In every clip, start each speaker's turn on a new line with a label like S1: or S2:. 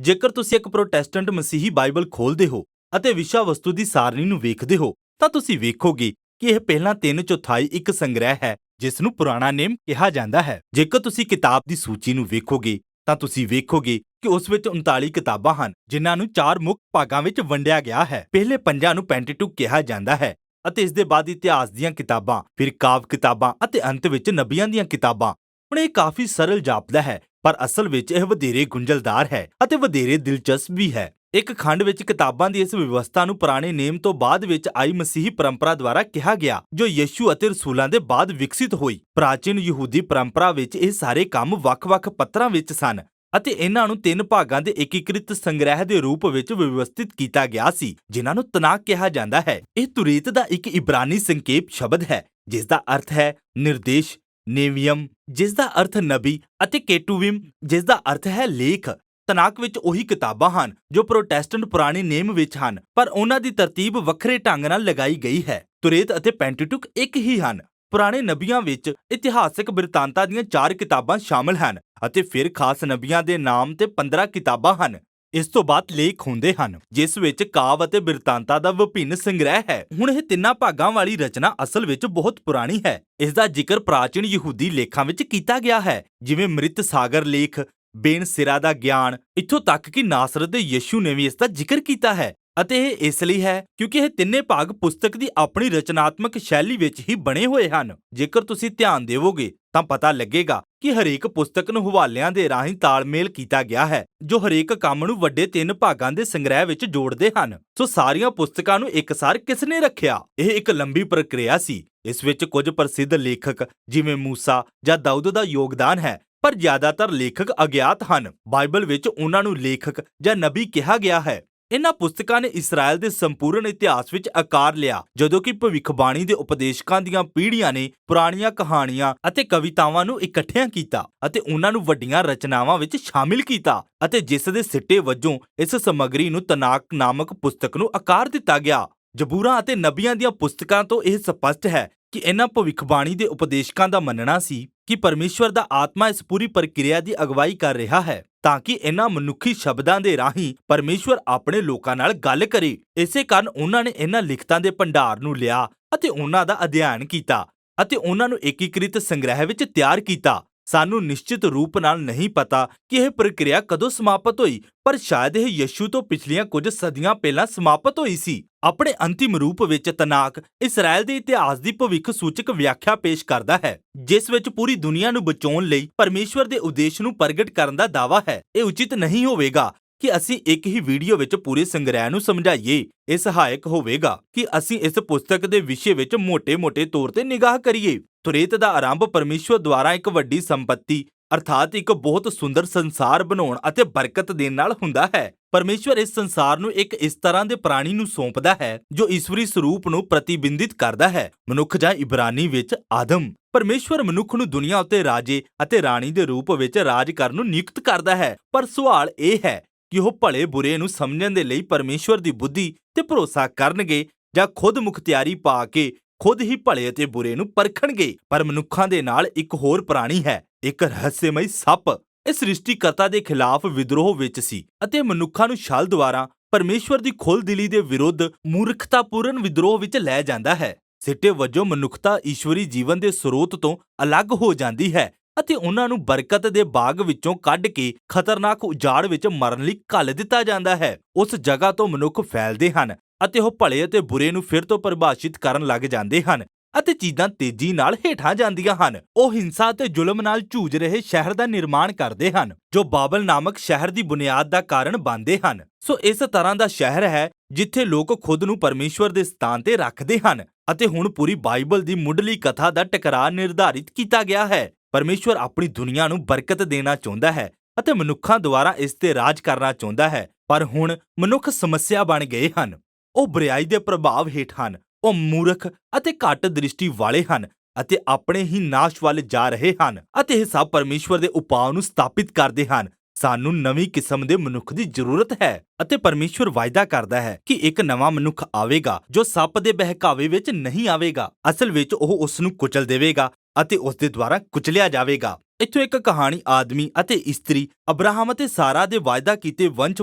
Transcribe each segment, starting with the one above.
S1: ਜੇਕਰ ਤੁਸੀਂ ਇੱਕ ਪ੍ਰੋਟੈਸਟੈਂਟ ਮਸੀਹੀ ਬਾਈਬਲ ਖੋਲ੍ਹਦੇ ਹੋ ਅਤੇ ਵਿਸ਼ਾ ਵਸਤੂ ਦੀ ਸਾਰਣੀ ਨੂੰ ਵੇਖਦੇ ਹੋ ਤਾਂ ਤੁਸੀਂ ਵੇਖੋਗੇ ਕਿ ਇਹ ਪਹਿਲਾਂ 3/4 ਇੱਕ ਸੰਗ੍ਰਹਿ ਹੈ ਜਿਸ ਨੂੰ ਪੁਰਾਣਾ ਨੇਮ ਕਿਹਾ ਜਾਂਦਾ ਹੈ। ਜੇਕਰ ਤੁਸੀਂ ਕਿਤਾਬ ਦੀ ਸੂਚੀ ਨੂੰ ਵੇਖੋਗੇ ਤਾਂ ਤੁਸੀਂ ਵੇਖੋਗੇ ਕਿ ਉਸ ਵਿੱਚ 39 ਕਿਤਾਬਾਂ ਹਨ ਜਿਨ੍ਹਾਂ ਨੂੰ 4 ਮੁੱਖ ਭਾਗਾਂ ਵਿੱਚ ਵੰਡਿਆ ਗਿਆ ਹੈ। ਪਹਿਲੇ 5 ਨੂੰ ਪੈਂਟੇਟੁਕ ਕਿਹਾ ਜਾਂਦਾ ਹੈ ਅਤੇ ਇਸ ਦੇ ਬਾਅਦ ਇਤਿਹਾਸ ਦੀਆਂ ਕਿਤਾਬਾਂ, ਫਿਰ ਕਾਵਿ ਕਿਤਾਬਾਂ ਅਤੇ ਅੰਤ ਵਿੱਚ ਨਬੀਆਂ ਦੀਆਂ ਕਿਤਾਬਾਂ। ਹੁਣ ਇਹ ਕਾਫੀ ਸਰਲ ਜਾਪਦਾ ਹੈ ਪਰ ਅਸਲ ਵਿੱਚ ਇਹ ਵਧੇਰੇ ਗੁੰਝਲਦਾਰ ਹੈ ਅਤੇ ਵਧੇਰੇ ਦਿਲਚਸਪ ਵੀ ਹੈ। ਇੱਕ ਖੰਡ ਵਿੱਚ ਕਿਤਾਬਾਂ ਦੀ ਇਸ ਵਿਵਸਥਾ ਨੂੰ ਪੁਰਾਣੇ ਨੇਮ ਤੋਂ ਬਾਅਦ ਵਿੱਚ ਆਈ ਮਸੀਹੀ ਪਰੰਪਰਾ ਦੁਆਰਾ ਕਿਹਾ ਗਿਆ ਜੋ ਯਿਸੂ ਅਤੇ ਰਸੂਲਾਂ ਦੇ ਬਾਅਦ ਵਿਕਸਿਤ ਹੋਈ। ਪ੍ਰਾਚੀਨ ਯਹੂਦੀ ਪਰੰਪਰਾ ਵਿੱਚ ਇਹ ਸਾਰੇ ਕੰਮ ਵੱਖ-ਵੱਖ ਪੱਤਰਾਂ ਵਿੱਚ ਸਨ ਅਤੇ ਇਹਨਾਂ ਨੂੰ 3 ਭਾਗਾਂ ਦੇ ਏਕੀਕ੍ਰਿਤ ਸੰਗ੍ਰਹਿ ਦੇ ਰੂਪ ਵਿੱਚ ਵਿਵਸਥਿਤ ਕੀਤਾ ਗਿਆ ਸੀ ਜਿਨ੍ਹਾਂ ਨੂੰ ਤਨਾਕ ਕਿਹਾ ਜਾਂਦਾ ਹੈ। ਇਹ ਤੁਰੇਤ ਦਾ ਇੱਕ ਇਬਰਾਨੀ ਸੰਖੇਪ ਸ਼ਬਦ ਹੈ ਜਿਸ ਦਾ ਅਰਥ ਹੈ ਨਿਰਦੇਸ਼, ਨੇਵੀਅਮ ਜਿਸ ਦਾ ਅਰਥ ਨਬੀ ਅਤੇ ਕੇਟੂਵਿਮ ਜਿਸ ਦਾ ਅਰਥ ਹੈ ਲੇਖ। ਤਨਾਕ ਵਿੱਚ ਉਹੀ ਕਿਤਾਬਾਂ ਹਨ ਜੋ ਪ੍ਰੋਟੈਸਟੈਂਟ ਪੁਰਾਣੇ ਨੇਮ ਵਿੱਚ ਹਨ ਪਰ ਉਹਨਾਂ ਦੀ ਤਰਤੀਬ ਵੱਖਰੇ ਢੰਗ ਨਾਲ ਲਗਾਈ ਗਈ ਹੈ। ਤੁਰੇਤ ਅਤੇ ਪੈਂਟੇਟੁਕ ਇੱਕ ਹੀ ਹਨ। ਪੁਰਾਣੇ ਨਬੀਆਂ ਵਿੱਚ ਇਤਿਹਾਸਕ ਬਿਰਤਾਂਤਾਂ ਦੀਆਂ 4 ਕਿਤਾਬਾਂ ਸ਼ਾਮਲ ਹਨ ਅਤੇ ਫਿਰ ਖਾਸ ਨਬੀਆਂ ਦੇ ਨਾਮ ਤੇ 15 ਕਿਤਾਬਾਂ ਹਨ। ਇਸ ਤੋਂ ਬਾਅਦ ਲੇਖ ਹੁੰਦੇ ਹਨ ਜਿਸ ਵਿੱਚ ਕਾਵਿ ਅਤੇ ਬਿਰਤਾਂਤਾਂ ਦਾ ਵਿਭਿੰਨ ਸੰਗ੍ਰਹਿ ਹੈ। ਹੁਣ ਇਹ 3 ਭਾਗਾਂ ਵਾਲੀ ਰਚਨਾ ਅਸਲ ਵਿੱਚ ਬਹੁਤ ਪੁਰਾਣੀ ਹੈ। ਇਸ ਦਾ ਜ਼ਿਕਰ ਪ੍ਰਾਚੀਨ ਯਹੂਦੀ ਲੇਖਾਂ ਵਿੱਚ ਕੀਤਾ ਗਿਆ ਹੈ ਜਿਵੇਂ ਮ੍ਰਿਤ ਸਾਗਰ ਲੇਖ, ਬੇਨ ਸਿਰਾ ਦਾ ਗਿਆਨ, ਇੱਥੋਂ ਤੱਕ ਕਿ ਨਾਸਰਤ ਦੇ ਯਿਸੂ ਨੇ ਵੀ ਇਸ ਦਾ ਜ਼ਿਕਰ ਕੀਤਾ ਹੈ। ਅਤੇ ਇਹ ਇਸ ਲਈ ਹੈ ਕਿਉਂਕਿ ਇਹ 3 ਭਾਗ ਪੁਸਤਕ ਦੀ ਆਪਣੀ ਰਚਨਾਤਮਕ ਸ਼ੈਲੀ ਵਿੱਚ ਹੀ ਬਣੇ ਹੋਏ ਹਨ। ਜੇਕਰ ਤੁਸੀਂ ਧਿਆਨ ਦੇਵੋਗੇ ਤਾਂ ਪਤਾ ਲੱਗੇਗਾ ਕਿ ਹਰੇਕ ਪੁਸਤਕ ਨੂੰ ਹਵਾਲਿਆਂ ਦੇ ਰਾਹੀਂ ਤਾਲਮੇਲ ਕੀਤਾ ਗਿਆ ਹੈ ਜੋ ਹਰੇਕ ਕੰਮ ਨੂੰ ਵੱਡੇ 3 ਭਾਗਾਂ ਦੇ ਸੰਗ੍ਰਹਿ ਵਿੱਚ ਜੋੜਦੇ ਹਨ। ਸੋ ਸਾਰੀਆਂ ਪੁਸਤਕਾਂ ਨੂੰ ਇੱਕਸਾਰ ਕਿਸ ਨੇ ਰੱਖਿਆ? ਇਹ ਇੱਕ ਲੰਬੀ ਪ੍ਰਕਿਰਿਆ ਸੀ। ਇਸ ਵਿੱਚ ਕੁਝ ਪ੍ਰਸਿੱਧ ਲੇਖਕ ਜਿਵੇਂ ਮੂਸਾ ਜਾਂ ਦਾਊਦ ਦਾ ਯੋਗਦਾਨ ਹੈ ਪਰ ਜ਼ਿਆਦਾਤਰ ਲੇਖਕ ਅਗਿਆਤ ਹਨ। ਬਾਈਬਲ ਵਿੱਚ ਉਹਨਾਂ ਨੂੰ ਲੇਖਕ ਜਾਂ ਨਬੀ ਕਿਹਾ ਗਿਆ ਹੈ। ਇਹਨਾਂ ਪੁਸਤਕਾਂ ਨੇ ਇਸਰਾਇਲ ਦੇ ਸੰਪੂਰਨ ਇਤਿਹਾਸ ਵਿੱਚ ਆਕਾਰ ਲਿਆ ਜਦੋਂ ਕਿ ਭਵਿੱਖਬਾਣੀ ਦੇ ਉਪਦੇਸ਼ਕਾਂ ਦੀਆਂ ਪੀੜ੍ਹੀਆਂ ਨੇ ਪੁਰਾਣੀਆਂ ਕਹਾਣੀਆਂ ਅਤੇ ਕਵਿਤਾਵਾਂ ਨੂੰ ਇਕੱਠਿਆਂ ਕੀਤਾ ਅਤੇ ਉਹਨਾਂ ਨੂੰ ਵੱਡੀਆਂ ਰਚਨਾਵਾਂ ਵਿੱਚ ਸ਼ਾਮਿਲ ਕੀਤਾ ਅਤੇ ਜਿਸ ਦੇ ਸਿੱਟੇ ਵਜੋਂ ਇਸ ਸਮੱਗਰੀ ਨੂੰ ਤਨਾਕ ਨਾਮਕ ਪੁਸਤਕ ਨੂੰ ਆਕਾਰ ਦਿੱਤਾ ਗਿਆ। ਜ਼ਬੂਰਾਂ ਅਤੇ ਨਬੀਆਂ ਦੀਆਂ ਪੁਸਤਕਾਂ ਤੋਂ ਇਹ ਸਪਸ਼ਟ ਹੈ ਕਿ ਇਹਨਾਂ ਭਵਿੱਖਬਾਣੀ ਦੇ ਉਪਦੇਸ਼ਕਾਂ ਦਾ ਮੰਨਣਾ ਸੀ ਕਿ ਪਰਮੇਸ਼ਵਰ ਦਾ ਆਤਮਾ ਇਸ ਪੂਰੀ ਪ੍ਰਕਿਰਿਆ ਦੀ ਅਗਵਾਈ ਕਰ ਰਿਹਾ ਹੈ ਤਾਂ ਕਿ ਇਹਨਾਂ ਮਨੁੱਖੀ ਸ਼ਬਦਾਂ ਦੇ ਰਾਹੀਂ ਪਰਮੇਸ਼ਵਰ ਆਪਣੇ ਲੋਕਾਂ ਨਾਲ ਗੱਲ ਕਰੇ। ਇਸੇ ਕਾਰਨ ਉਹਨਾਂ ਨੇ ਇਹਨਾਂ ਲਿਖਤਾਂ ਦੇ ਭੰਡਾਰ ਨੂੰ ਲਿਆ ਅਤੇ ਉਹਨਾਂ ਦਾ ਅਧਿਐਨ ਕੀਤਾ ਅਤੇ ਉਹਨਾਂ ਨੂੰ ਏਕੀਕ੍ਰਿਤ ਸੰਗ੍ਰਹਿ ਵਿੱਚ ਤਿਆਰ ਕੀਤਾ। ਸਾਨੂੰ ਨਿਸ਼ਚਿਤ ਰੂਪ ਨਾਲ ਨਹੀਂ ਪਤਾ ਕਿ ਇਹ ਪ੍ਰਕਿਰਿਆ ਕਦੋਂ ਸਮਾਪਤ ਹੋਈ ਪਰ ਸ਼ਾਇਦ ਇਹ ਯਿਸੂ ਤੋਂ ਪਿਛਲੀਆਂ ਕੁਝ ਸਦੀਆਂ ਪਹਿਲਾਂ ਸਮਾਪਤ ਹੋਈ ਸੀ। ਆਪਣੇ ਅੰਤਿਮ ਰੂਪ ਵਿੱਚ ਤਨਾਕ ਇਸਰਾਇਲ ਦੇ ਇਤਿਹਾਸ ਦੀ ਭਵਿੱਖ ਸੂਚਕ ਵਿਆਖਿਆ ਪੇਸ਼ ਕਰਦਾ ਹੈ ਜਿਸ ਵਿੱਚ ਪੂਰੀ ਦੁਨੀਆ ਨੂੰ ਬਚਾਉਣ ਲਈ ਪਰਮੇਸ਼ਵਰ ਦੇ ਉਦੇਸ਼ ਨੂੰ ਪ੍ਰਗਟ ਕਰਨ ਦਾ ਦਾਅਵਾ ਹੈ। ਇਹ ਉਚਿਤ ਨਹੀਂ ਹੋਵੇਗਾ ਕਿ ਅਸੀਂ ਇੱਕ ਹੀ ਵੀਡੀਓ ਵਿੱਚ ਪੂਰੇ ਸੰਗ੍ਰਹਿ ਨੂੰ ਸਮਝਾਈਏ। ਇਹ ਸਹਾਇਕ ਹੋਵੇਗਾ ਕਿ ਅਸੀਂ ਇਸ ਪੁਸਤਕ ਦੇ ਵਿਸ਼ੇ ਵਿੱਚ ਮੋਟੇ-ਮੋਟੇ ਤੌਰ ਤੇ ਨਿਗਾਹ ਕਰੀਏ। ਤੁਰੇਤ ਦਾ ਆਰੰਭ ਪਰਮੇਸ਼ਵਰ ਦੁਆਰਾ ਇੱਕ ਵੱਡੀ ਸੰਪਤੀ ਅਰਥਾਤ ਇੱਕ ਬਹੁਤ ਸੁੰਦਰ ਸੰਸਾਰ ਬਣਾਉਣ ਅਤੇ ਬਰਕਤ ਦੇਣ ਨਾਲ ਹੁੰਦਾ ਹੈ। ਪਰਮੇਸ਼ਵਰ ਇਸ ਸੰਸਾਰ ਨੂੰ ਇੱਕ ਇਸ ਤਰ੍ਹਾਂ ਦੇ ਪ੍ਰਾਣੀ ਨੂੰ ਸੌਂਪਦਾ ਹੈ ਜੋ ਈਸ਼ਵਰੀ ਸਰੂਪ ਨੂੰ ਪ੍ਰਤੀਬਿੰਬਿਤ ਕਰਦਾ ਹੈ। ਮਨੁੱਖ ਜਾਂ ਇਬਰਾਨੀ ਵਿੱਚ ਆਦਮ। ਪਰਮੇਸ਼ਵਰ ਮਨੁੱਖ ਨੂੰ ਦੁਨੀਆ ਉੱਤੇ ਰਾਜੇ ਅਤੇ ਰਾਣੀ ਦੇ ਰੂਪ ਵਿੱਚ ਰਾਜ ਕਰਨ ਨੂੰ ਨਿਯੁਕਤ ਕਰਦਾ ਹੈ ਪਰ ਸਵਾਲ ਇਹ ਹੈ ਕਿ ਉਹ ਭਲੇ ਬੁਰੇ ਨੂੰ ਸਮਝਣ ਦੇ ਲਈ ਪਰਮੇਸ਼ਵਰ ਦੀ ਬੁੱਧੀ ਤੇ ਭਰੋਸਾ ਕਰਨਗੇ ਜਾਂ ਖੁਦ ਮੁਖਤਿਆਰੀ ਪਾ ਕੇ ਖੁਦ ਹੀ ਭਲੇ ਅਤੇ ਬੁਰੇ ਨੂੰ ਪਰਖਣਗੇ। ਪਰ ਮਨੁੱਖਾਂ ਦੇ ਨਾਲ ਇੱਕ ਹੋਰ ਪ੍ਰਾਣੀ ਹੈ, ਇੱਕ ਰਹੱਸਮਈ ਸੱਪ। ਇਹ ਸ੍ਰਿਸ਼ਟੀਕਰਤਾ ਦੇ ਖਿਲਾਫ ਵਿਦਰੋਹ ਵਿੱਚ ਸੀ ਅਤੇ ਮਨੁੱਖਾਂ ਨੂੰ ਛਲ ਦੁਆਰਾ ਪਰਮੇਸ਼ਵਰ ਦੀ ਖੁੱਲ੍ਹਦਿਲੀ ਦੇ ਵਿਰੁੱਧ ਮੂਰਖਤਾਪੂਰਨ ਵਿਦਰੋਹ ਵਿੱਚ ਲੈ ਜਾਂਦਾ ਹੈ। ਸਿੱਟੇ ਵਜੋਂ ਮਨੁੱਖਤਾ ਈਸ਼ਵਰੀ ਜੀਵਨ ਦੇ ਸਰੋਤ ਤੋਂ ਅਲੱਗ ਹੋ ਜਾਂਦੀ ਹੈ ਅਤੇ ਉਹਨਾਂ ਨੂੰ ਬਰਕਤ ਦੇ ਬਾਗ ਵਿੱਚੋਂ ਕੱਢ ਕੇ ਖਤਰਨਾਕ ਉਜਾੜ ਵਿੱਚ ਮਰਨ ਲਈ ਘੱਲ ਦਿੱਤਾ ਜਾਂਦਾ ਹੈ। ਉਸ ਜਗ੍ਹਾ ਤੋਂ ਮਨੁੱਖ ਫੈਲਦੇ ਹਨ ਅਤੇ ਉਹ ਭਲੇ ਅਤੇ ਬੁਰੇ ਨੂੰ ਫਿਰ ਤੋਂ ਪਰਿਭਾਸ਼ਿਤ ਕਰਨ ਲੱਗ ਜਾਂਦੇ ਹਨ ਅਤੇ ਚੀਜ਼ਾਂ ਤੇਜ਼ੀ ਨਾਲ ਹੇਠਾਂ ਜਾਂਦੀਆਂ ਹਨ। ਉਹ ਹਿੰਸਾ ਤੇ ਜ਼ੁਲਮ ਨਾਲ ਜੂਝ ਰਹੇ ਸ਼ਹਿਰ ਦਾ ਨਿਰਮਾਣ ਕਰਦੇ ਹਨ ਜੋ ਬਾਬਲ ਨਾਮਕ ਸ਼ਹਿਰ ਦੀ ਬੁਨਿਆਦ ਦਾ ਕਾਰਨ ਬਣਦੇ ਹਨ। ਸੋ ਇਸ ਤਰ੍ਹਾਂ ਦਾ ਸ਼ਹਿਰ ਹੈ ਜਿੱਥੇ ਲੋਕ ਖੁਦ ਨੂੰ ਪਰਮੇਸ਼ਵਰ ਦੇ ਸਥਾਨ ਤੇ ਰੱਖਦੇ ਹਨ ਅਤੇ ਹੁਣ ਪੂਰੀ ਬਾਈਬਲ ਦੀ ਮੁੱਢਲੀ ਕਥਾ ਦਾ ਟਕਰਾਅ ਨਿਰਧਾਰਿਤ ਕੀਤਾ ਗਿਆ ਹੈ। ਪਰਮੇਸ਼ਵਰ ਆਪਣੀ ਦੁਨੀਆ ਨੂੰ ਬਰਕਤ ਦੇਣਾ ਚਾਹੁੰਦਾ ਹੈ ਅਤੇ ਮਨੁੱਖਾਂ ਦੁਆਰਾ ਇਸ ਤੇ ਰਾਜ ਕਰਨਾ ਚਾਹੁੰਦਾ ਹੈ ਪਰ ਹੁਣ ਮਨੁੱਖ ਸਮੱਸਿਆ ਬਣ ਗਏ ਹਨ। ਉਹ ਬੁਰਾਈ ਦੇ ਪ੍ਰਭਾਵ ਹੇਠ ਹਨ। ਉਹ ਮੂਰਖ ਅਤੇ ਘੱਟ ਦ੍ਰਿਸ਼ਟੀ ਵਾਲੇ ਹਨ ਅਤੇ ਆਪਣੇ ਹੀ ਨਾਸ਼ ਵੱਲ ਜਾ ਰਹੇ ਹਨ ਅਤੇ ਇਹ ਸਭ ਪਰਮੇਸ਼ਵਰ ਦੇ ਉਪਾਅ ਨੂੰ ਸਥਾਪਿਤ ਕਰਦੇ ਹਨ। ਸਾਨੂੰ ਨਵੀਂ ਕਿਸਮ ਦੇ ਮਨੁੱਖ ਦੀ ਜ਼ਰੂਰਤ ਹੈ ਅਤੇ ਪਰਮੇਸ਼ਵਰ ਵਾਅਦਾ ਕਰਦਾ ਹੈ ਕਿ ਇੱਕ ਨਵਾਂ ਮਨੁੱਖ ਆਵੇਗਾ ਜੋ ਸੱਪ ਦੇ ਬਹਿਕਾਵੇ ਵਿੱਚ ਨਹੀਂ ਆਵੇਗਾ। ਅਸਲ ਵਿੱਚ ਉਹ ਉਸ ਨੂੰ ਕੁਚਲ ਦੇਵੇਗਾ ਅਤੇ ਉਸ ਦੇ ਦੁਆਰਾ ਕੁਚਲਿਆ ਜਾਵੇਗਾ। ਇੱਥੋਂ ਇੱਕ ਕਹਾਣੀ ਆਦਮੀ ਅਤੇ ਇਸਤਰੀ ਅਬਰਾਹਮ ਅਤੇ ਸਾਰਾ ਦੇ ਵਾਅਦਾ ਕੀਤੇ ਵੰਸ਼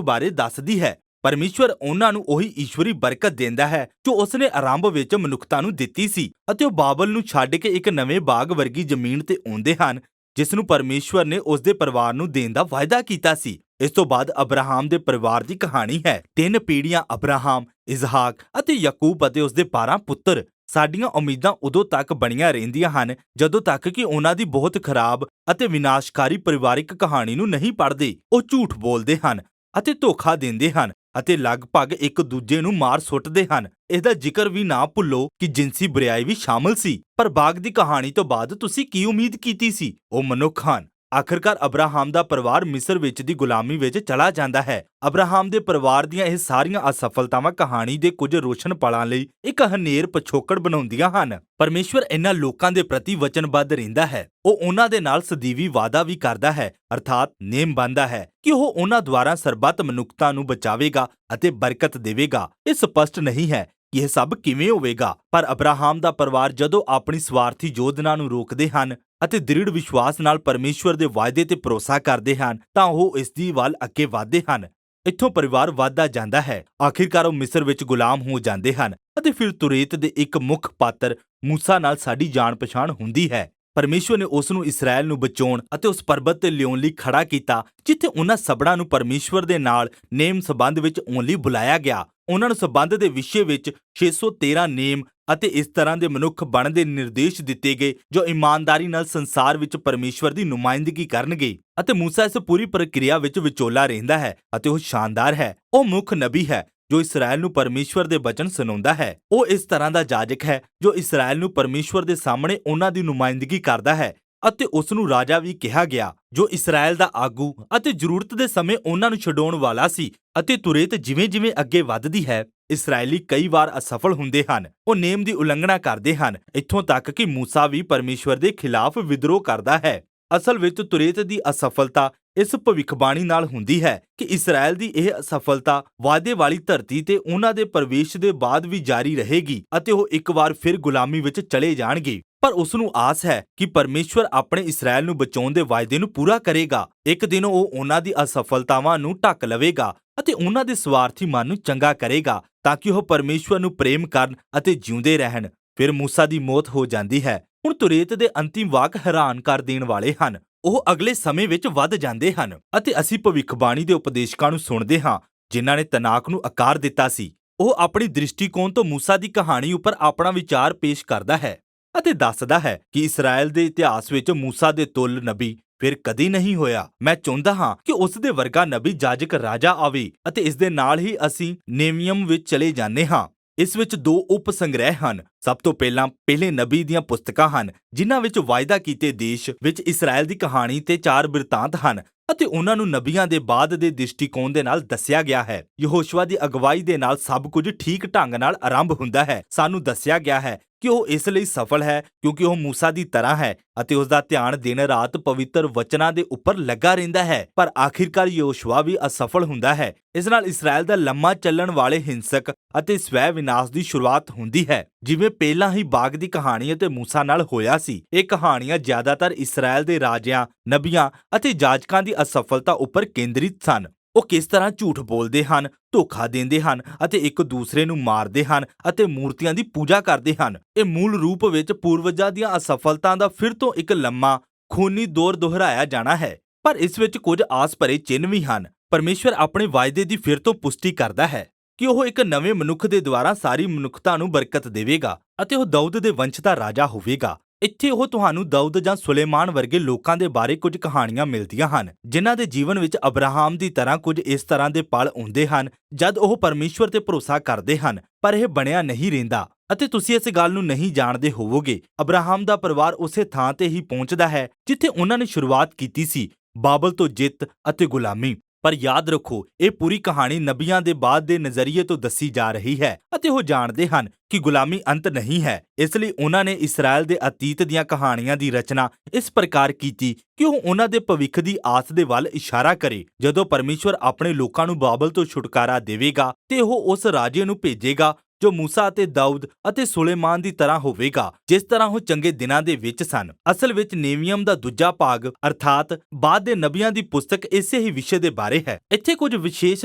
S1: ਬਾਰੇ ਦੱਸਦੀ ਹੈ। ਪਰਮੇਸ਼ਵਰ ਉਹਨਾਂ ਨੂੰ ਉਹੀ ਈਸ਼ਵਰੀ ਬਰਕਤ ਦਿੰਦਾ ਹੈ ਜੋ ਉਸਨੇ ਆਰੰਭ ਵਿੱਚ ਮਨੁੱਖਤਾ ਨੂੰ ਦਿੱਤੀ ਸੀ, ਅਤੇ ਉਹ ਬਾਬਲ ਨੂੰ ਛੱਡ ਕੇ ਇੱਕ ਨਵੇਂ ਬਾਗ ਵਰਗੀ ਜ਼ਮੀਨ ਤੇ ਆਉਂਦੇ ਹਨ ਜਿਸ ਨੂੰ ਪਰਮੇਸ਼ਵਰ ਨੇ ਉਸ ਦੇ ਪਰਿਵਾਰ ਨੂੰ ਦੇਣ ਦਾ ਵਾਅਦਾ ਕੀਤਾ ਸੀ। ਇਸ ਤੋਂ ਬਾਅਦ ਅਬਰਾਹਮ ਦੇ ਪਰਿਵਾਰ ਦੀ ਕਹਾਣੀ ਹੈ। 3 ਪੀੜ੍ਹੀਆਂ ਅਬਰਾਹਮ, ਇਸਹਾਕ ਅਤੇ ਯਾਕੂਬ ਅਤੇ ਉਸ ਦੇ 12 ਪੁੱਤਰ। ਸਾਡੀਆਂ ਉਮੀਦਾਂ ਉਦੋਂ ਤੱਕ ਬਣੀਆਂ ਰਹਿੰਦੀਆਂ ਹਨ ਜਦੋਂ ਤੱਕ ਕਿ ਉਹਨਾਂ ਦੀ ਬਹੁਤ ਖਰਾਬ ਅਤੇ ਵਿਨਾਸ਼ਕਾਰੀ ਪਰਿਵਾਰਿਕ ਕਹਾਣੀ ਨੂੰ ਨਹੀਂ ਪੜ੍ਹਦੇ। ਉਹ ਝੂਠ ਬੋਲਦੇ ਹਨ ਅਤੇ ਧੋਖਾ ਦਿੰਦੇ ਹਨ ਅਤੇ ਲਗਭਗ ਇੱਕ ਦੂਜੇ ਨੂੰ ਮਾਰ ਸੁੱਟਦੇ ਹਨ। ਇਸ ਦਾ ਜ਼ਿਕਰ ਵੀ ਨਾ ਭੁੱਲੋ ਕਿ ਜਿਨਸੀ ਬੁਰਾਈ ਵੀ ਸ਼ਾਮਲ ਸੀ। ਪਰ ਬਾਗ ਦੀ ਕਹਾਣੀ ਤੋਂ ਬਾਅਦ ਤੁਸੀਂ ਕੀ ਉਮੀਦ ਕੀਤੀ ਸੀ? ਉਹ ਮਨੁੱਖ ਹਨ। ਆਖਰਕਾਰ ਅਬਰਾਹਮ ਦਾ ਪਰਿਵਾਰ ਮਿਸਰ ਵਿੱਚ ਦੀ ਗੁਲਾਮੀ ਵਿੱਚ ਚਲਾ ਜਾਂਦਾ ਹੈ। ਅਬਰਾਹਮ ਦੇ ਪਰਿਵਾਰ ਦੀਆਂ ਇਹ ਸਾਰੀਆਂ ਅਸਫਲਤਾਵਾਂ ਕਹਾਣੀ ਦੇ ਕੁਝ ਰੋਸ਼ਨ ਪਲਾਂ ਲਈ ਇੱਕ ਹਨੇਰ ਪਿਛੋਕੜ ਬਣਾਉਂਦੀਆਂ ਹਨ। ਪਰਮੇਸ਼ਵਰ ਇਹਨਾਂ ਲੋਕਾਂ ਦੇ ਪ੍ਰਤੀ ਵਚਨਬੱਧ ਰਹਿੰਦਾ ਹੈ। ਉਹ ਉਹਨਾਂ ਦੇ ਨਾਲ ਸਦੀਵੀ ਵਾਅਦਾ ਵੀ ਕਰਦਾ ਹੈ, ਅਰਥਾਤ ਨੇਮ ਬੰਨ੍ਹਦਾ ਹੈ ਕਿ ਉਹ ਉਹਨਾਂ ਦੁਆਰਾ ਸਰਬੱਤ ਮਨੁੱਖਤਾ ਨੂੰ ਬਚਾਵੇਗਾ ਅਤੇ ਬਰਕਤ ਦੇਵੇਗਾ। ਇਹ ਸਪਸ਼ਟ ਨਹੀਂ ਹੈ ਕਿ ਇਹ ਸਭ ਕਿਵੇਂ ਹੋਵੇਗਾ, ਪਰ ਅਬਰਾਹਮ ਦਾ ਪਰਿਵਾਰ ਜਦੋਂ ਆਪਣੀ ਸਵਾਰਥੀ ਯੋਜਨਾ ਨੂੰ ਰੋਕਦੇ ਹਨ ਅਤੇ ਦ੍ਰਿੜ ਵਿਸ਼ਵਾਸ ਨਾਲ ਪਰਮੇਸ਼ਵਰ ਦੇ ਵਾਅਦੇ ਤੇ ਭਰੋਸਾ ਕਰਦੇ ਹਨ ਤਾਂ ਉਹ ਇਸ ਦੀ ਵੱਲ ਅੱਗੇ ਵਧਦੇ ਹਨ। ਇੱਥੋਂ ਪਰਿਵਾਰ ਵੱਧਦਾ ਜਾਂਦਾ ਹੈ। ਆਖਿਰਕਾਰ ਉਹ ਮਿਸਰ ਵਿੱਚ ਗੁਲਾਮ ਹੋ ਜਾਂਦੇ ਹਨ ਅਤੇ ਫਿਰ ਤੁਰੇਤ ਦੇ ਇੱਕ ਮੁੱਖ ਪਾਤਰ ਮੂਸਾ ਨਾਲ ਸਾਡੀ ਜਾਣ ਪਛਾਣ ਹੁੰਦੀ ਹੈ। ਪਰਮੇਸ਼ਵਰ ਨੇ ਉਸ ਨੂੰ ਇਸਰਾਏਲ ਨੂੰ ਬਚਾਉਣ ਅਤੇ ਉਸ ਪਰਬਤ ਤੇ ਲਿਆਉਣ ਲਈ ਖੜਾ ਕੀਤਾ ਜਿੱਥੇ ਉਹਨਾਂ ਸਭਨਾਂ ਨੂੰ ਪਰਮੇਸ਼ਵਰ ਦੇ ਨਾਲ ਨੇਮ ਸੰਬੰਧ ਵਿੱਚ ਆਉਣ ਲਈ ਬੁਲਾਇਆ ਗਿਆ। ਉਹਨਾਂ ਨੂੰ ਸੰਬੰਧ ਦੇ ਵਿਸ਼ੇ ਵਿੱਚ 613 ਨੇਮ ਅਤੇ ਇਸ ਤਰ੍ਹਾਂ ਦੇ ਮਨੁੱਖ ਬਣਨ ਦੇ ਨਿਰਦੇਸ਼ ਦਿੱਤੇ ਗਏ ਜੋ ਇਮਾਨਦਾਰੀ ਨਾਲ ਸੰਸਾਰ ਵਿੱਚ ਪਰਮੇਸ਼ਵਰ ਦੀ ਨੁਮਾਇੰਦਗੀ ਕਰਨਗੇ। ਅਤੇ ਮੂਸਾ ਇਸ ਪੂਰੀ ਪ੍ਰਕਿਰਿਆ ਵਿੱਚ ਵਿਚੋਲਾ ਰਹਿੰਦਾ ਹੈ ਅਤੇ ਉਹ ਸ਼ਾਨਦਾਰ ਹੈ। ਉਹ ਮੁੱਖ ਨਬੀ ਹੈ ਜੋ ਇਸਰਾਏਲ ਨੂੰ ਪਰਮੇਸ਼ਵਰ ਦੇ ਬਚਨ ਸੁਣਾਉਂਦਾ ਹੈ। ਉਹ ਇਸ ਤਰ੍ਹਾਂ ਦਾ ਜਾਜਕ ਹੈ ਜੋ ਇਸਰਾਏਲ ਨੂੰ ਪਰਮੇਸ਼ਵਰ ਦੇ ਸਾਹਮਣੇ ਉਹਨਾਂ ਦੀ ਨੁਮਾਇੰਦਗੀ ਕਰਦਾ ਹੈ ਅਤੇ ਉਸ ਨੂੰ ਰਾਜਾ ਵੀ ਕਿਹਾ ਗਿਆ ਜੋ ਇਸਰਾਏਲ ਦਾ ਆਗੂ ਅਤੇ ਜ਼ਰੂਰਤ ਦੇ ਸਮੇਂ ਉਹਨਾਂ ਨੂੰ ਛਡਾਉਣ ਵਾਲਾ ਸੀ। ਅਤੇ ਤੁਰੇਤ ਜਿਵੇਂ-ਜਿਵੇਂ ਅੱਗੇ ਵੱਧਦੀ ਹੈ, ਇਸਰਾਏਲੀ ਕਈ ਵਾਰ ਅਸਫਲ ਹੁੰਦੇ ਹਨ। ਉਹ ਨੇਮ ਦੀ ਉਲੰਘਣਾ ਕਰਦੇ ਹਨ, ਇੱਥੋਂ ਤੱਕ ਕਿ ਮੂਸਾ ਵੀ ਪਰਮੇਸ਼ਵਰ ਦੇ ਖਿਲਾਫ ਵਿਦਰੋਹ ਕਰਦਾ ਹੈ। ਅਸਲ ਵਿੱਚ ਤੁਰੇਤ ਦੀ ਅਸਫਲਤਾ ਇਸ ਭਵਿੱਖਬਾਣੀ ਨਾਲ ਹੁੰਦੀ ਹੈ ਕਿ ਇਸਰਾਏਲ ਦੀ ਇਹ ਅਸਫਲਤਾ ਵਾਅਦੇ ਵਾਲੀ ਧਰਤੀ ਤੇ ਉਹਨਾਂ ਦੇ ਪ੍ਰਵੇਸ਼ ਦੇ ਬਾਅਦ ਵੀ ਜਾਰੀ ਰਹੇਗੀ ਅਤੇ ਉਹ ਇੱਕ ਵਾਰ ਫਿਰ ਗੁਲਾਮੀ ਵਿੱਚ ਚਲੇ ਜਾਣਗੇ। ਪਰ ਉਸ ਨੂੰ ਆਸ ਹੈ ਕਿ ਪਰਮੇਸ਼ਵਰ ਆਪਣੇ ਇਸਰਾਏਲ ਨੂੰ ਬਚਾਉਣ ਦੇ ਵਾਅਦੇ ਨੂੰ ਪੂਰਾ ਕਰੇਗਾ। ਇੱਕ ਦਿਨ ਉਹ ਉਹਨਾਂ ਦੀ ਅਸਫਲਤਾਵਾਂ ਨੂੰ ਢੱਕ ਲਵੇਗਾ ਅਤੇ ਉਹਨਾਂ ਦੇ ਸਵਾਰਥੀ ਮਨ ਨੂੰ ਚੰਗਾ ਕਰੇਗਾ ਤਾਂ ਕਿ ਉਹ ਪਰਮੇਸ਼ਵਰ ਨੂੰ ਪ੍ਰੇਮ ਕਰਨ ਅਤੇ ਜਿਉਂਦੇ ਰਹਿਣ। ਫਿਰ ਮੂਸਾ ਦੀ ਮੌਤ ਹੋ ਜਾਂਦੀ ਹੈ। ਹੁਣ ਤੁਰੇਤ ਦੇ ਅੰਤਿਮ ਵਾਕ ਹੈਰਾਨ ਕਰ ਦੇਣ ਵਾਲੇ ਹਨ। ਉਹ ਅਗਲੇ ਸਮੇਂ ਵਿੱਚ ਵੱਧ ਜਾਂਦੇ ਹਨ ਅਤੇ ਅਸੀਂ ਭਵਿੱਖਬਾਣੀ ਦੇ ਉਪਦੇਸ਼ਕਾਂ ਨੂੰ ਸੁਣਦੇ ਹਾਂ ਜਿਨ੍ਹਾਂ ਨੇ ਤਨਾਕ ਨੂੰ ਆਕਾਰ ਦਿੱਤਾ ਸੀ। ਉਹ ਆਪਣੀ ਦ੍ਰਿਸ਼ਟੀਕੋਣ ਤੋਂ ਮੂਸਾ ਦੀ ਕਹਾਣੀ ਉੱਪਰ ਆਪਣਾ ਵਿਚਾਰ ਪੇਸ਼ ਕਰਦਾ ਹੈ ਅਤੇ ਦੱਸਦਾ ਹੈ ਕਿ ਇਸਰਾਏਲ ਦੇ ਇਤਿਹਾਸ ਵਿੱਚ ਮੂਸਾ ਦੇ ਤੁੱਲ ਨਬੀ ਫਿਰ ਕਦੀ ਨਹੀਂ ਹੋਇਆ। ਮੈਂ ਚਾਹੁੰਦਾ ਹਾਂ ਕਿ ਉਸ ਦੇ ਵਰਗਾ ਨਬੀ ਜਾਜਕ ਰਾਜਾ ਆਵੇ ਅਤੇ ਇਸ ਦੇ ਨਾਲ ਹੀ ਅਸੀਂ ਨੇਮੀਅਮ ਵਿੱਚ ਚਲੇ ਜਾਂਦੇ ਹਾਂ। ਇਸ ਵਿੱਚ 2 ਉਪ ਸੰਗ੍ਰਹਿ ਹਨ। ਸਭ ਤੋਂ ਪਹਿਲਾਂ ਪਹਿਲੇ ਨਬੀ ਦੀਆਂ ਪੁਸਤਕਾਂ ਹਨ ਜਿਨ੍ਹਾਂ ਵਿੱਚ ਵਾਅਦਾ ਕੀਤੇ ਦੇਸ਼ ਵਿੱਚ ਇਸਰਾਏਲ ਦੀ ਕਹਾਣੀ ਤੇ 4 ਬਿਰਤਾਂਤ ਹਨ ਅਤੇ ਉਹਨਾਂ ਨੂੰ ਨਬੀਆਂ ਦੇ ਬਾਅਦ ਦੇ ਦ੍ਰਿਸ਼ਟੀਕੋਣ ਦੇ ਨਾਲ ਦੱਸਿਆ ਗਿਆ ਹੈ। ਯਹੋਸ਼ੂਆ ਦੀ ਅਗਵਾਈ ਦੇ ਨਾਲ ਸਭ ਕੁਝ ਠੀਕ ਢੰਗ ਨਾਲ ਆਰੰਭ ਹੁੰਦਾ ਹੈ। ਸਾਨੂੰ ਦੱਸਿਆ ਗਿਆ ਹੈ ਕਿ ਉਹ ਇਸ ਲਈ ਸਫਲ ਹੈ ਕਿਉਂਕਿ ਉਹ ਮੂਸਾ ਦੀ ਤਰ੍ਹਾਂ ਹੈ ਅਤੇ ਉਸ ਦਾ ਧਿਆਨ ਦਿਨ ਰਾਤ ਪਵਿੱਤਰ ਵਚਨਾਂ ਦੇ ਉੱਪਰ ਲੱਗਾ ਰਹਿੰਦਾ ਹੈ। ਪਰ ਆਖਿਰਕਾਰ ਯਹੋਸ਼ੂਆ ਵੀ ਅਸਫਲ ਹੁੰਦਾ ਹੈ। ਇਸ ਨਾਲ ਇਸਰਾਏਲ ਦਾ ਲੰਮਾ ਚੱਲਣ ਵਾਲੇ ਹਿੰਸਕ ਅਤੇ ਸਵੈ ਵਿਨਾਸ਼ ਦੀ ਸ਼ੁਰੂਆਤ ਹੁੰਦੀ ਹੈ, ਜਿਵੇਂ ਪਹਿਲਾਂ ਹੀ ਬਾਗ ਦੀ ਕਹਾਣੀ ਅਤੇ ਮੂਸਾ ਨਾਲ ਹੋਇਆ ਸੀ। ਇਹ ਕਹਾਣੀਆਂ ਜ਼ਿਆਦਾਤਰ ਇਸਰਾਏਲ ਦੇ ਰਾਜਿਆਂ, ਨਬੀਆਂ ਅਤੇ ਜਾਜਕਾਂ ਦੀ ਅਸਫਲਤਾ ਉੱਪਰ ਕੇਂਦਰਿਤ ਸਨ। ਉਹ ਕਿਸ ਤਰ੍ਹਾਂ ਝੂਠ ਬੋਲਦੇ ਹਨ, ਧੋਖਾ ਦਿੰਦੇ ਹਨ ਅਤੇ ਇੱਕ ਦੂਸਰੇ ਨੂੰ ਮਾਰਦੇ ਹਨ ਅਤੇ ਮੂਰਤੀਆਂ ਦੀ ਪੂਜਾ ਕਰਦੇ ਹਨ। ਇਹ ਮੂਲ ਰੂਪ ਵਿੱਚ ਪੂਰਵਜਾਂ ਦੀਆਂ ਅਸਫਲਤਾ ਦਾ ਫਿਰ ਤੋਂ ਇੱਕ ਲੰਮਾ ਖੂਨੀ ਦੌਰ ਦੁਹਰਾਇਆ ਜਾਣਾ ਹੈ। ਪਰ ਇਸ ਵਿੱਚ ਕੁਝ ਆਸ ਭਰੇ ਚਿੰਨ੍ਹ ਵੀ ਹਨ। ਪਰਮੇਸ਼ਵਰ ਆਪਣੇ ਵਾਅਦੇ ਦੀ ਫਿਰ ਤੋਂ ਪੁਸ਼ਟੀ ਕਰਦਾ ਹੈ ਕਿ ਉਹ ਇੱਕ ਨਵੇਂ ਮਨੁੱਖ ਦੇ ਦੁਆਰਾ ਸਾਰੀ ਮਨੁੱਖਤਾ ਨੂੰ ਬਰਕਤ ਦੇਵੇਗਾ ਅਤੇ ਉਹ ਦਾਊਦ ਦੇ ਵੰਸ਼ ਦਾ ਰਾਜਾ ਹੋਵੇਗਾ। ਇੱਥੇ ਉਹ ਤੁਹਾਨੂੰ ਦਾਊਦ ਜਾਂ ਸੁਲੇਮਾਨ ਵਰਗੇ ਲੋਕਾਂ ਦੇ ਬਾਰੇ ਕੁਝ ਕਹਾਣੀਆਂ ਮਿਲਦੀਆਂ ਹਨ ਜਿਨ੍ਹਾਂ ਦੇ ਜੀਵਨ ਵਿੱਚ ਅਬਰਾਹਮ ਦੀ ਤਰ੍ਹਾਂ ਕੁਝ ਇਸ ਤਰ੍ਹਾਂ ਦੇ ਪਲ ਆਉਂਦੇ ਹਨ ਜਦ ਉਹ ਪਰਮੇਸ਼ਵਰ ਤੇ ਭਰੋਸਾ ਕਰਦੇ ਹਨ। ਪਰ ਇਹ ਬਣਿਆ ਨਹੀਂ ਰਹਿੰਦਾ ਅਤੇ ਤੁਸੀਂ ਇਸ ਗੱਲ ਨੂੰ ਨਹੀਂ ਜਾਣਦੇ ਹੋਵੋਗੇ। ਅਬਰਾਹਮ ਦਾ ਪਰਿਵਾਰ ਉਸੇ ਥਾਂ ਤੇ ਹੀ ਪਹੁੰਚਦਾ ਹੈ ਜਿੱਥੇ ਉਹਨਾਂ ਨੇ ਸ਼ੁਰੂਆਤ ਕੀਤੀ ਸੀ, ਬਾਬਲ ਤੋਂ ਜਿੱਤ ਅਤੇ ਗੁਲਾਮੀ। ਪਰ ਯਾਦ ਰੱਖੋ, ਇਹ ਪੂਰੀ ਕਹਾਣੀ ਨਬੀਆਂ ਦੇ ਬਾਅਦ ਦੇ ਨਜ਼ਰੀਏ ਤੋਂ ਦੱਸੀ ਜਾ ਰਹੀ ਹੈ ਅਤੇ ਉਹ ਜਾਣਦੇ ਹਨ ਕਿ ਗੁਲਾਮੀ ਅੰਤ ਨਹੀਂ ਹੈ। ਇਸ ਲਈ ਉਹਨਾਂ ਨੇ ਇਸਰਾਏਲ ਦੇ ਅਤੀਤ ਦੀਆਂ ਕਹਾਣੀਆਂ ਦੀ ਰਚਨਾ ਇਸ ਪ੍ਰਕਾਰ ਕੀਤੀ ਕਿ ਉਹ ਉਹਨਾਂ ਦੇ ਭਵਿੱਖ ਦੀ ਆਸ ਦੇ ਵੱਲ ਇਸ਼ਾਰਾ ਕਰੇ। ਜਦੋਂ ਪਰਮੇਸ਼ਵਰ ਆਪਣੇ ਲੋਕਾਂ ਨੂੰ ਬਾਬਲ ਤੋਂ ਛੁਟਕਾਰਾ ਦੇਵੇਗਾ ਤੇ ਉਹ ਉਸ ਰਾਜੇ ਨੂੰ ਭੇਜੇਗਾ ਜੋ ਮੂਸਾ ਅਤੇ ਦਾਊਦ ਅਤੇ ਸੁਲੇਮਾਨ ਦੀ ਤਰ੍ਹਾਂ ਹੋਵੇਗਾ, ਜਿਸ ਤਰ੍ਹਾਂ ਉਹ ਚੰਗੇ ਦਿਨਾਂ ਦੇ ਵਿੱਚ ਸਨ। ਅਸਲ ਵਿੱਚ ਨੇਵੀਅਮ ਦਾ ਦੂਜਾ ਭਾਗ ਅਰਥਾਤ ਬਾਅਦ ਦੇ ਨਬੀਆਂ ਦੀ ਪੁਸਤਕ ਇਸੇ ਹੀ ਵਿਸ਼ੇ ਦੇ ਬਾਰੇ ਹੈ। ਇੱਥੇ ਕੁਝ ਵਿਸ਼ੇਸ਼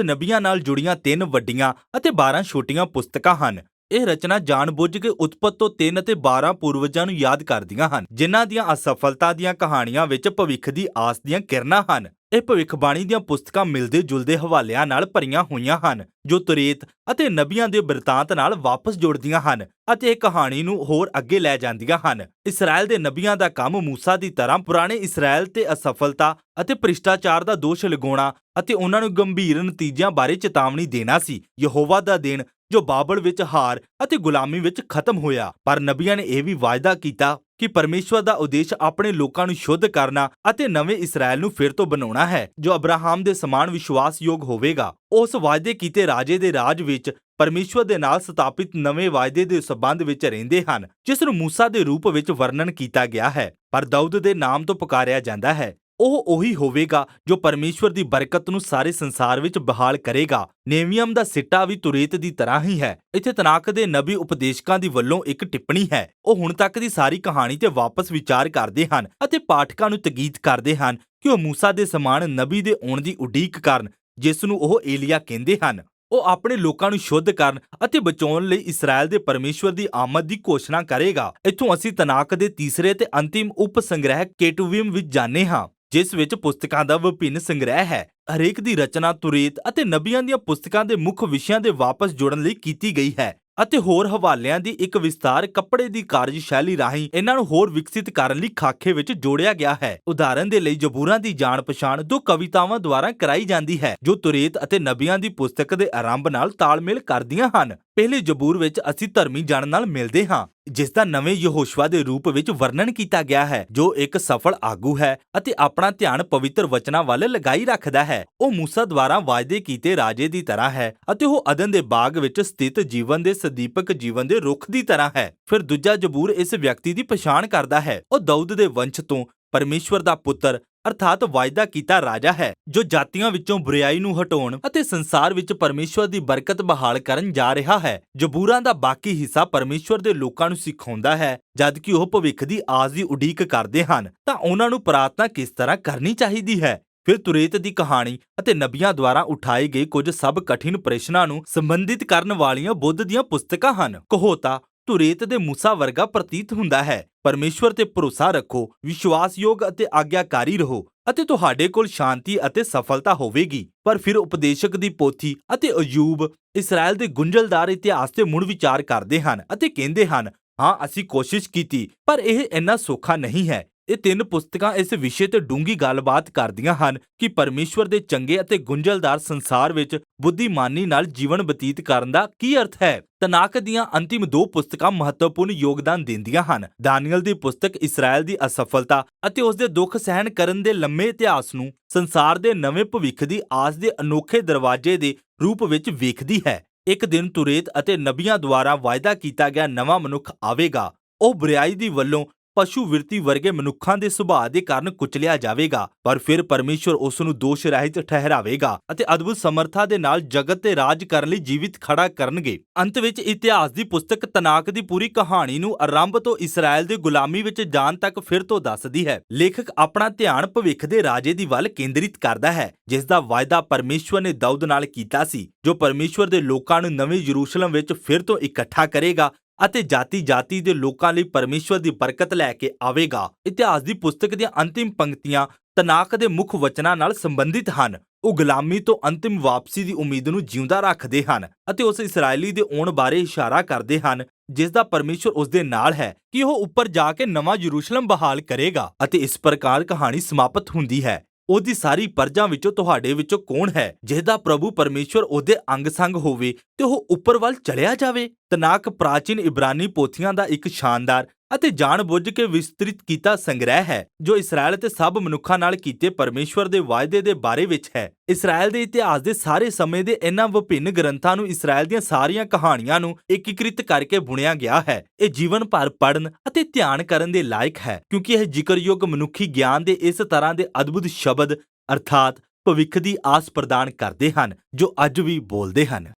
S1: ਨਬੀਆਂ ਨਾਲ ਜੁੜੀਆਂ 3 ਵੱਡੀਆਂ ਅਤੇ 12 ਛੋਟੀਆਂ ਪੁਸਤਕਾਂ ਹਨ। ਇਹ ਰਚਨਾ ਜਾਣਬੁੱਝ ਕੇ ਉਤਪਤ ਤੋਂ 3 ਅਤੇ 12 ਪੂਰਵਜਾਂ ਨੂੰ ਯਾਦ ਕਰਦੀਆਂ ਹਨ, ਜਿਨ੍ਹਾਂ ਦੀਆਂ ਅਸਫਲਤਾ ਦੀਆਂ ਕਹਾਣੀਆਂ ਵਿੱਚ ਭਵਿੱਖ ਦੀ ਆਸ ਦੀਆਂ ਕਿਰਨਾਂ ਹਨ। ਇਹ ਭਵਿੱਖਬਾਣੀ ਦੀਆਂ ਪੁਸਤਕਾਂ ਮਿਲਦੇ ਜੁਲਦੇ ਹਵਾਲਿਆਂ ਨਾਲ ਭਰੀਆਂ ਹੋਈਆਂ ਹਨ, ਜੋ ਤੁਰੇਤ ਅਤੇ ਨਬੀਆਂ ਦੇ ਬਿਰਤਾਂਤ ਨਾਲ ਵਾਪਸ ਜੁੜਦੀਆਂ ਹਨ ਅਤੇ ਇਹ ਕਹਾਣੀ ਨੂੰ ਹੋਰ ਅੱਗੇ ਲੈ ਜਾਂਦੀਆਂ ਹਨ। ਇਸਰਾਏਲ ਦੇ ਨਬੀਆਂ ਦਾ ਕੰਮ ਮੂਸਾ ਦੀ ਤਰ੍ਹਾਂ ਪੁਰਾਣੇ ਇਸਰਾਏਲ ਤੇ ਅਸਫਲਤਾ ਅਤੇ ਭ੍ਰਿਸ਼ਟਾਚਾਰ ਦਾ ਦੋਸ਼ ਲਗਾਉਣਾ ਅਤੇ ਉਹਨਾਂ ਨੂੰ ਗੰਭੀਰ ਨਤੀਜਿਆਂ ਬਾਰੇ ਚੇਤਾਵਨੀ ਦੇਣਾ ਸੀ। ਯਹੋਵਾ ਦਾ ਦਿਨ ਜੋ ਬਾਬਲ ਵਿੱਚ ਹਾਰ ਅਤੇ ਗੁਲਾਮੀ ਵਿੱਚ ਖਤਮ ਹੋਇਆ, ਪਰ ਨਬੀਆਂ ਨੇ ਇਹ ਵੀ ਵਾਅਦਾ ਕੀਤਾ ਕਿ ਪਰਮੇਸ਼ਵਰ ਦਾ ਉਦੇਸ਼ ਆਪਣੇ ਲੋਕਾਂ ਨੂੰ ਸ਼ੁੱਧ ਕਰਨਾ ਅਤੇ ਨਵੇਂ ਇਸਰਾਏਲ ਨੂੰ ਫਿਰ ਤੋਂ ਬਣਾਉਣਾ ਹੈ, ਜੋ ਅਬਰਾਹਮ ਦੇ ਸਮਾਨ ਵਿਸ਼ਵਾਸਯੋਗ ਹੋਵੇਗਾ। ਉਸ ਵਾਅਦੇ ਕੀਤੇ ਰਾਜੇ ਦੇ ਰਾਜ ਵਿੱਚ ਪਰਮੇਸ਼ਵਰ ਦੇ ਨਾਲ ਸਥਾਪਿਤ ਨਵੇਂ ਵਾਅਦੇ ਦੇ ਸਬੰਧ ਵਿੱਚ ਰਹਿੰਦੇ ਹਨ, ਜਿਸ ਨੂੰ ਮੂਸਾ ਦੇ ਰੂਪ ਵਿੱਚ ਵਰਣਨ ਕੀਤਾ ਗਿਆ ਹੈ, ਪਰ ਦਾਊਦ ਦੇ ਨਾਮ ਤੋਂ ਪੁਕਾਰਿਆ ਜਾਂਦਾ ਹੈ। ਉਹ ਉਹੀ ਹੋਵੇਗਾ ਜੋ ਪਰਮੇਸ਼ਵਰ ਦੀ ਬਰਕਤ ਨੂੰ ਸਾਰੇ ਸੰਸਾਰ ਵਿੱਚ ਬਹਾਲ ਕਰੇਗਾ। ਨੇਵੀਅਮ ਦਾ ਸਿੱਟਾ ਵੀ ਤੁਰੇਤ ਦੀ ਤਰ੍ਹਾਂ ਹੀ ਹੈ। ਇੱਥੇ ਤਨਾਕ ਦੇ ਨਬੀ ਉਪਦੇਸ਼ਕਾਂ ਦੀ ਵੱਲੋਂ ਇੱਕ ਟਿੱਪਣੀ ਹੈ। ਉਹ ਹੁਣ ਤੱਕ ਦੀ ਸਾਰੀ ਕਹਾਣੀ ਤੇ ਵਾਪਸ ਵਿਚਾਰ ਕਰਦੇ ਹਨ ਅਤੇ ਪਾਠਕਾਂ ਨੂੰ ਤਕੀਦ ਕਰਦੇ ਹਨ ਕਿ ਉਹ ਮੂਸਾ ਦੇ ਸਮਾਨ ਨਬੀ ਦੇ ਆਉਣ ਦੀ ਉਡੀਕ ਕਰਨ, ਜਿਸ ਨੂੰ ਉਹ ਏਲੀਆ ਕਹਿੰਦੇ ਹਨ। ਉਹ ਆਪਣੇ ਲੋਕਾਂ ਨੂੰ ਸ਼ੁੱਧ ਕਰਨ ਅਤੇ ਬਚਾਉਣ ਲਈ ਇਸਰਾਏਲ ਦੇ ਪਰਮੇਸ਼ਵਰ ਦੀ ਆਮਦ ਦੀ ਘੋਸ਼ਣਾ ਕਰੇਗਾ। ਇੱਥੋਂ ਅਸੀਂ ਤਨਾਕ ਦੇ ਤੀਸਰੇ ਤੇ ਅੰਤਿਮ ਉਪ ਸੰਗ੍ਰਹਿ ਕੇਟੂਵਿਮ ਵਿੱਚ ਜਾਂਦੇ ਹਾਂ, ਜਿਸ ਵਿੱਚ ਪੁਸਤਕਾਂ ਦਾ ਵਿਭਿੰਨ ਸੰਗ੍ਰਹਿ ਹੈ। ਹਰੇਕ ਦੀ ਰਚਨਾ ਤੁਰੇਤ ਅਤੇ ਨਬੀਆਂ ਦੀਆਂ ਪੁਸਤਕਾਂ ਦੇ ਮੁੱਖ ਵਿਸ਼ਿਆਂ ਦੇ ਵਾਪਸ ਜੁੜਨ ਲਈ ਕੀਤੀ ਗਈ ਹੈ ਅਤੇ ਹੋਰ ਹਵਾਲਿਆਂ ਦੀ ਇੱਕ ਵਿਸਤਾਰ ਕੱਪੜੇ ਦੀ ਕਾਰਜਸ਼ੈਲੀ ਰਾਹੀਂ ਇਹਨਾਂ ਨੂੰ ਹੋਰ ਵਿਕਸਿਤ ਕਰਨ ਲਈ ਖਾਕੇ ਵਿੱਚ ਜੋੜਿਆ ਗਿਆ ਹੈ। ਉਦਾਹਰਨ ਦੇ ਲਈ ਜ਼ਬੂਰਾਂ ਦੀ ਜਾਣ ਪਛਾਣ 2 ਕਵਿਤਾਵਾਂ ਦੁਆਰਾ ਕਰਾਈ ਜਾਂਦੀ ਹੈ, ਜੋ ਤੁਰੇਤ ਅਤੇ ਨਬੀਆਂ ਦੀ ਪੁਸਤਕ ਦੇ ਆਰੰਭ ਨਾਲ ਤਾਲਮੇਲ ਕਰਦੀਆਂ ਹਨ। ਪਹਿਲੇ ਜ਼ਬੂਰ ਵਿੱਚ ਅਸੀਂ ਧਰਮੀ ਜਨ ਨਾਲ ਮਿਲਦੇ ਹਾਂ, ਜਿਸ ਦਾ ਨਵੇਂ ਯਹੋਸ਼ੁਆ ਦੇ ਰੂਪ ਵਿੱਚ ਵਰਣਨ ਕੀਤਾ ਗਿਆ ਹੈ, ਜੋ ਇੱਕ ਸਫਲ ਆਗੂ ਹੈ ਅਤੇ ਆਪਣਾ ਧਿਆਨ ਪਵਿੱਤਰ ਵਚਨਾਂ ਵੱਲ ਲਗਾਈ ਰੱਖਦਾ ਹੈ। ਉਹ ਮੂਸਾ ਦੁਆਰਾ ਵਾਅਦੇ ਕੀਤੇ ਰਾਜੇ ਦੀ ਤਰ੍ਹਾਂ ਹੈ ਅਤੇ ਉਹ ਅਦਨ ਦੇ ਬਾਗ ਵਿੱਚ ਸਥਿਤ ਜੀਵਨ ਦੇ ਸਦੀਪਕ ਜੀਵਨ ਦੇ ਰੁੱਖ ਦੀ ਤਰ੍ਹਾਂ ਹੈ। ਫਿਰ ਦੂਜਾ ਜ਼ਬੂਰ ਇਸ ਵਿਅਕਤੀ ਦੀ ਪਛਾਣ ਕਰਦਾ ਹੈ। ਉਹ ਦਾਊਦ ਦੇ ਵੰਸ਼ ਤੋਂ ਪਰਮੇਸ਼ਵਰ ਦਾ ਪੁੱਤਰ ਅਰਥਾਤ ਵਾਅਦਾ ਕੀਤਾ ਰਾਜਾ ਹੈ, ਜੋ ਜਾਤੀਆਂ ਵਿੱਚੋਂ ਬੁਰਾਈ ਨੂੰ ਹਟਾਉਣ ਅਤੇ ਸੰਸਾਰ ਵਿੱਚ ਪਰਮੇਸ਼ਵਰ ਦੀ ਬਰਕਤ ਬਹਾਲ ਕਰਨ ਜਾ ਰਿਹਾ ਹੈ। ਜ਼ਬੂਰਾਂ ਦਾ ਬਾਕੀ ਹਿੱਸਾ ਪਰਮੇਸ਼ਵਰ ਦੇ ਲੋਕਾਂ ਨੂੰ ਸਿਖਾਉਂਦਾ ਹੈ, ਜਦ ਕਿ ਉਹ ਭਵਿੱਖ ਦੀ ਆਸ ਦੀ ਉਡੀਕ ਕਰਦੇ ਹਨ ਤਾਂ ਉਹਨਾਂ ਨੂੰ ਪ੍ਰਾਰਥਨਾ ਕਿਸ ਤਰ੍ਹਾਂ ਕਰਨੀ ਚਾਹੀਦੀ ਹੈ। ਫਿਰ ਤੁਰੇਤ ਦੀ ਕਹਾਣੀ ਅਤੇ ਨਬੀਆਂ ਦੁਆਰਾ ਉਠਾਏ ਗਏ ਕੁਝ ਸਭ ਕਠਿਨ ਪ੍ਰਸ਼ਨਾਂ ਨੂੰ ਸੰਬੰਧਿਤ ਕਰਨ ਵਾਲੀਆਂ ਬੁੱਧ ਦੀਆਂ ਪੁਸਤਕਾਂ ਹਨ। ਕਹੋਤਾ ਤੁਰੇਤ ਦੇ ਮੂਸਾ ਵਰਗਾ ਪ੍ਰਤੀਤ ਹੁੰਦਾ ਹੈ। ਪਰਮੇਸ਼ਵਰ ਤੇ ਭਰੋਸਾ ਰੱਖੋ, ਵਿਸ਼ਵਾਸਯੋਗ ਅਤੇ ਆਗਿਆਕਾਰੀ ਰਹੋ ਅਤੇ ਤੁਹਾਡੇ ਕੋਲ ਸ਼ਾਂਤੀ ਅਤੇ ਸਫਲਤਾ ਹੋਵੇਗੀ। ਪਰ ਫਿਰ ਉਪਦੇਸ਼ਕ ਦੀ ਪੋਥੀ ਅਤੇ ਅਯੂਬ ਇਸਰਾਏਲ ਦੇ ਗੁੰਝਲਦਾਰ ਇਤਿਹਾਸ ਤੇ ਮੁੜ ਵਿਚਾਰ ਕਰਦੇ ਹਨ ਅਤੇ ਕਹਿੰਦੇ ਹਨ, ਹਾਂ ਅਸੀਂ ਕੋਸ਼ਿਸ਼ ਕੀਤੀ, ਪਰ ਇਹ ਇੰਨਾ ਸੌਖਾ ਨਹੀਂ ਹੈ। ਇਹ 3 ਪੁਸਤਕਾਂ ਇਸ ਵਿਸ਼ੇ ਤੇ ਡੂੰਘੀ ਗੱਲਬਾਤ ਕਰਦੀਆਂ ਹਨ ਕਿ ਪਰਮੇਸ਼ਵਰ ਦੇ ਚੰਗੇ ਅਤੇ ਗੁੰਝਲਦਾਰ ਸੰਸਾਰ ਵਿੱਚ ਬੁੱਧੀਮਾਨੀ ਨਾਲ ਜੀਵਨ ਬਤੀਤ ਕਰਨ ਦਾ ਕੀ ਅਰਥ ਹੈ। ਤਨਾਕ ਦੀਆਂ ਅੰਤਿਮ 2 ਪੁਸਤਕਾਂ ਮਹੱਤਵਪੂਰਨ ਯੋਗਦਾਨ ਦਿੰਦੀਆਂ ਹਨ। ਦਾਨੀਏਲ ਦੀ ਪੁਸਤਕ ਇਸਰਾਏਲ ਦੀ ਅਸਫਲਤਾ ਅਤੇ ਉਸ ਦੇ ਦੁੱਖ ਸਹਿਣ ਕਰਨ ਦੇ ਲੰਮੇ ਇਤਿਹਾਸ ਨੂੰ ਸੰਸਾਰ ਦੇ ਨਵੇਂ ਭਵਿੱਖ ਦੀ ਆਸ ਦੇ ਅਨੋਖੇ ਦਰਵਾਜ਼ੇ ਦੇ ਰੂਪ ਵਿੱਚ ਵੇਖਦੀ ਹੈ। ਇੱਕ ਦਿਨ ਤੁਰੇਤ ਅਤੇ ਨਬੀਆਂ ਦੁਆਰਾ ਵਾਅਦਾ ਕੀਤਾ ਗਿਆ ਨਵਾਂ ਮਨੁੱਖ ਆਵੇਗਾ। ਉਹ ਬੁਰਾਈ ਦੀ ਵੱਲੋਂ ਪਸ਼ੂ ਵਿਰਤੀ ਵਰਗੇ ਮਨੁੱਖਾਂ ਦੇ ਸੁਭਾਅ ਦੇ ਕਾਰਨ ਕੁਚਲਿਆ ਜਾਵੇਗਾ, ਪਰ ਫਿਰ ਪਰਮੇਸ਼ਵਰ ਉਸ ਨੂੰ ਦੋਸ਼ ਰਹਿਤ ਠਹਿਰਾਵੇਗਾ ਅਤੇ ਅਦਭੁਤ ਸਮਰੱਥਾ ਦੇ ਨਾਲ ਜਗਤ ਤੇ ਰਾਜ ਕਰਨ ਲਈ ਜੀਵਿਤ ਖੜਾ ਕਰਨਗੇ। ਅੰਤ ਵਿੱਚ ਇਤਿਹਾਸ ਦੀ ਪੁਸਤਕ ਤਨਾਕ ਦੀ ਪੂਰੀ ਕਹਾਣੀ ਨੂੰ ਆਰੰਭ ਤੋਂ ਇਸਰਾਏਲ ਦੀ ਗੁਲਾਮੀ ਵਿੱਚ ਜਾਣ ਤੱਕ ਫਿਰ ਤੋਂ ਦੱਸਦੀ ਹੈ। ਲੇਖਕ ਆਪਣਾ ਧਿਆਨ ਭਵਿੱਖ ਦੇ ਰਾਜੇ ਦੀ ਵੱਲ ਕੇਂਦਰਿਤ ਕਰਦਾ ਹੈ, ਜਿਸ ਦਾ ਵਾਅਦਾ ਪਰਮੇਸ਼ਵਰ ਨੇ ਦਾਊਦ ਨਾਲ ਕੀਤਾ ਸੀ, ਜੋ ਪਰਮੇਸ਼ਵਰ ਦੇ ਲੋਕਾਂ ਨੂੰ ਨਵੇਂ ਯਰੂਸ਼ਲਮ ਵਿੱਚ ਫਿਰ ਤੋਂ ਇਕੱਠਾ ਕਰੇਗਾ ਅਤੇ ਜਾਤੀ-ਜਾਤੀ ਦੇ ਲੋਕਾਂ ਲਈ ਪਰਮੇਸ਼ਵਰ ਦੀ ਬਰਕਤ ਲੈ ਕੇ ਆਵੇਗਾ। ਇਤਿਹਾਸ ਦੀ ਪੁਸਤਕ ਦੀਆਂ ਅੰਤਿਮ ਪੰਕਤੀਆਂ ਤਨਾਕ ਦੇ ਮੁੱਖ ਵਚਨਾਂ ਨਾਲ ਸੰਬੰਧਿਤ ਹਨ। ਉਹ ਗੁਲਾਮੀ ਤੋਂ ਅੰਤਿਮ ਵਾਪਸੀ ਦੀ ਉਮੀਦ ਨੂੰ ਜਿਉਂਦਾ ਰੱਖਦੇ ਹਨ ਅਤੇ ਉਸ ਇਸਰਾਏਲੀ ਦੇ ਆਉਣ ਬਾਰੇ ਇਸ਼ਾਰਾ ਕਰਦੇ ਹਨ, ਜਿਸ ਦਾ ਪਰਮੇਸ਼ਵਰ ਉਸ ਦੇ ਨਾਲ ਹੈ ਕਿ ਉਹ ਉੱਪਰ ਜਾ ਕੇ ਨਵਾਂ ਯਰੂਸ਼ਲਮ ਬਹਾਲ ਕਰੇਗਾ। ਅਤੇ ਇਸ ਪ੍ਰਕਾਰ ਕਹਾਣੀ ਸਮਾਪਤ ਹੁੰਦੀ ਹੈ। ਉਹਦੀ ਸਾਰੀ ਪਰਜਾਂ ਵਿੱਚੋਂ ਤੁਹਾਡੇ ਵਿੱਚੋਂ ਕੌਣ ਹੈ ਜਿਹਦਾ ਪ੍ਰਭੂ ਪਰਮੇਸ਼ਵਰ ਉਹਦੇ ਅੰਗ-ਸੰਗ ਹੋਵੇ ਤੇ ਉਹ ਉੱਪਰ ਵੱਲ ਚਲਿਆ ਜਾਵੇ। ਤਨਾਕ ਪ੍ਰਾਚੀਨ ਇਬਰਾਨੀ ਪੋਥੀਆਂ ਦਾ ਇੱਕ ਸ਼ਾਨਦਾਰ ਅਤੇ ਜਾਣ-ਬੁੱਝ ਕੇ ਵਿਸਤ੍ਰਿਤ ਕੀਤਾ ਸੰਗ੍ਰਹਿ ਹੈ, ਜੋ ਇਸਰਾਏਲ ਤੇ ਸਭ ਮਨੁੱਖਾਂ ਨਾਲ ਕੀਤੇ ਪਰਮੇਸ਼ਵਰ ਦੇ ਵਾਅਦੇ ਦੇ ਬਾਰੇ ਵਿੱਚ ਹੈ। ਇਸਰਾਏਲ ਦੇ ਇਤਿਹਾਸ ਦੇ ਸਾਰੇ ਸਮੇਂ ਦੇ ਇਹਨਾਂ ਵਿਭਿੰਨ ਗ੍ਰੰਥਾਂ ਨੂੰ ਇਸਰਾਏਲ ਦੀਆਂ ਸਾਰੀਆਂ ਕਹਾਣੀਆਂ ਨੂੰ ਏਕੀਕ੍ਰਿਤ ਕਰਕੇ ਬੁਣਿਆ ਗਿਆ ਹੈ। ਇਹ ਜੀਵਨ ਭਰ ਪੜ੍ਹਨ ਅਤੇ ਧਿਆਨ ਕਰਨ ਦੇ ਲਾਇਕ ਹੈ, ਕਿਉਂਕਿ ਇਹ ਜ਼ਿਕਰਯੋਗ ਮਨੁੱਖੀ ਗਿਆਨ ਦੇ ਇਸ ਤਰ੍ਹਾਂ ਦੇ ਅਦਭੁਤ ਸ਼ਬਦ ਅਰਥਾਤ ਭਵਿੱਖ ਦੀ ਆਸ ਪ੍ਰਦਾਨ ਕਰਦੇ ਹਨ, ਜੋ ਅੱਜ ਵੀ ਬੋਲਦੇ ਹਨ।